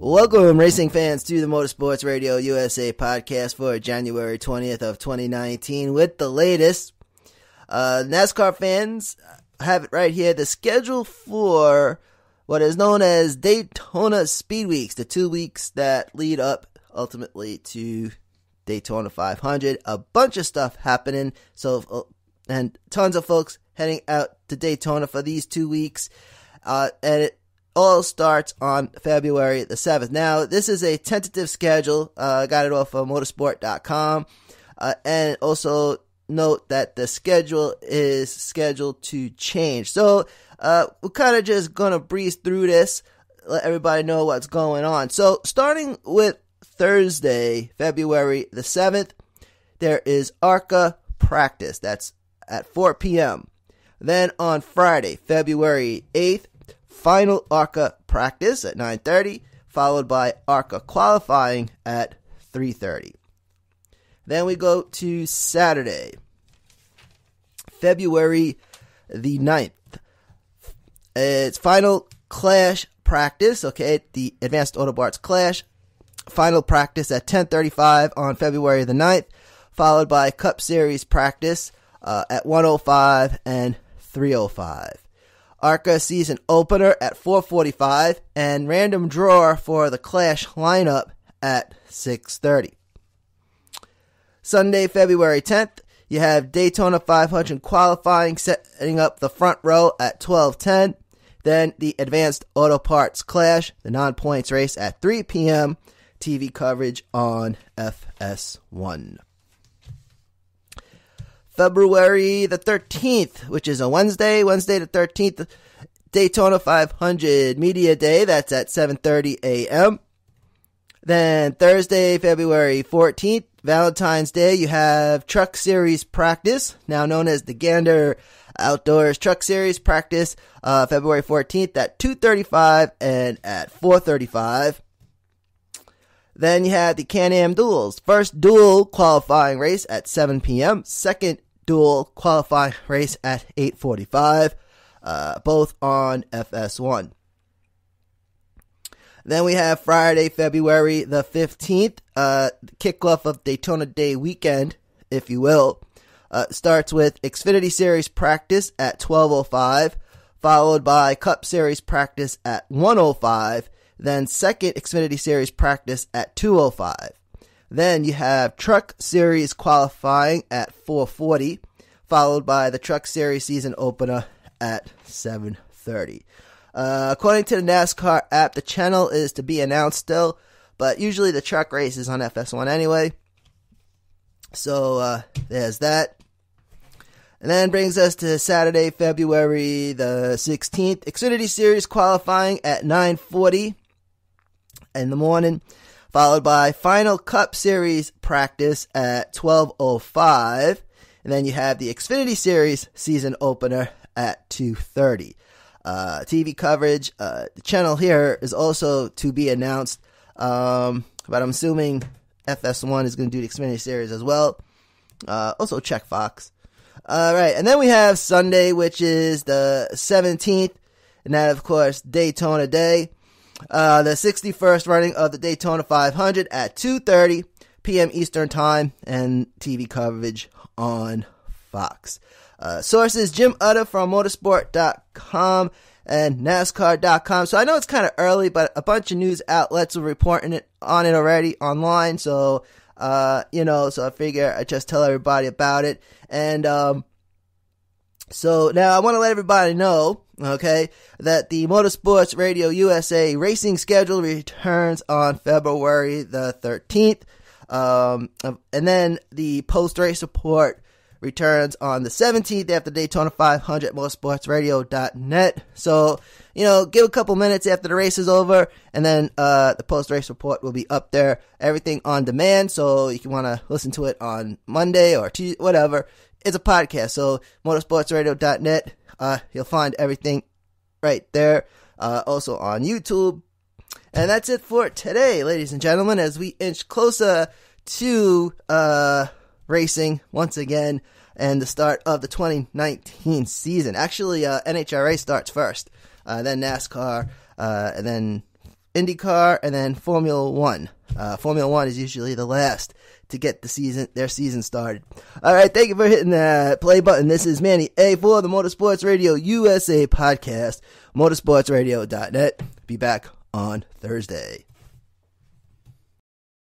Welcome, racing fans, to the Motorsports Radio USA podcast for January 20th of 2019 with the latest. NASCAR fans have it right here. The schedule for what is known as Daytona Speedweeks, the 2 weeks that lead up ultimately to Daytona 500. A bunch of stuff happening, and tons of folks heading out to Daytona for these 2 weeks. And it all starts on February the 7th. Now, this is a tentative schedule. I got it off of motorsport.com. And also note that the schedule is scheduled to change. So, we're kind of just going to breeze through this, let everybody know what's going on. So, starting with Thursday, February the 7th, there is ARCA practice. That's at 4 p.m. Then on Friday, February 8th, final ARCA practice at 9:30, followed by ARCA qualifying at 3:30. Then we go to Saturday, February the 9th. It's final Clash practice, okay, the Advanced Auto Parts Clash. Final practice at 10:35 on February the 9th, followed by Cup Series practice at 1:05 and 3:05. ARCA season opener at 4:45 and random draw for the Clash lineup at 6:30. Sunday, February 10th, you have Daytona 500 qualifying setting up the front row at 12:10. Then the Advanced Auto Parts Clash, the non-points race at 3 p.m. TV coverage on FS1. February the 13th, which is a Wednesday the 13th, Daytona 500 Media Day. That's at 7:30 a.m. Then Thursday, February 14th, Valentine's Day, you have Truck Series practice, now known as the Gander Outdoors Truck Series practice, February 14th at 2:35 and at 4:35. Then you have the Can-Am Duels. First dual qualifying race at 7 p.m. Second dual qualifying race at 8:45, both on FS1. Then we have Friday, February the 15th, kickoff of Daytona Day weekend, if you will. Starts with Xfinity Series practice at 12:05, followed by Cup Series practice at 1:05, then second Xfinity Series practice at 2:05. Then you have Truck Series qualifying at 4:40, followed by the Truck Series season opener at 7:30. According to the NASCAR app, the channel is to be announced still, but usually the truck race is on FS1 anyway. So there's that. And then brings us to Saturday, February the 16th. Xfinity Series qualifying at 9:40 in the morning, followed by final Cup Series practice at 12:05. And then you have the Xfinity Series season opener at 2:30. TV coverage, the channel here is also to be announced, but I'm assuming FS1 is going to do the Xfinity Series as well. Also check Fox. Alright, and then we have Sunday, which is the 17th, and that, of course, Daytona Day. The 61st running of the Daytona 500 at 2:30 p.m. Eastern Time, and TV coverage on Fox. Sources, Jim Utter from motorsport.com and NASCAR.com. So I know it's kind of early, but a bunch of news outlets are reporting on it already online. So, so I figure I just tell everybody about it. And, so now I want to let everybody know, okay, that the Motorsports Radio USA racing schedule returns on February the 13th. And then the post-race report returns on the 17th after Daytona 500 at motorsportsradio.net. So, give a couple minutes after the race is over, and then the post-race report will be up there. Everything on demand, so you can want to listen to it on Monday or Tuesday, whatever. It's a podcast, so motorsportsradio.net. You'll find everything right there. Also on YouTube. And that's it for today, ladies and gentlemen, as we inch closer to racing once again and the start of the 2019 season. Actually, NHRA starts first, then NASCAR, and then IndyCar, and then Formula One. Formula One is usually the last to get their season started. All right, thank you for hitting that play button. This is Manny A for the Motorsports Radio USA podcast, motorsportsradio.net. Be back on Thursday.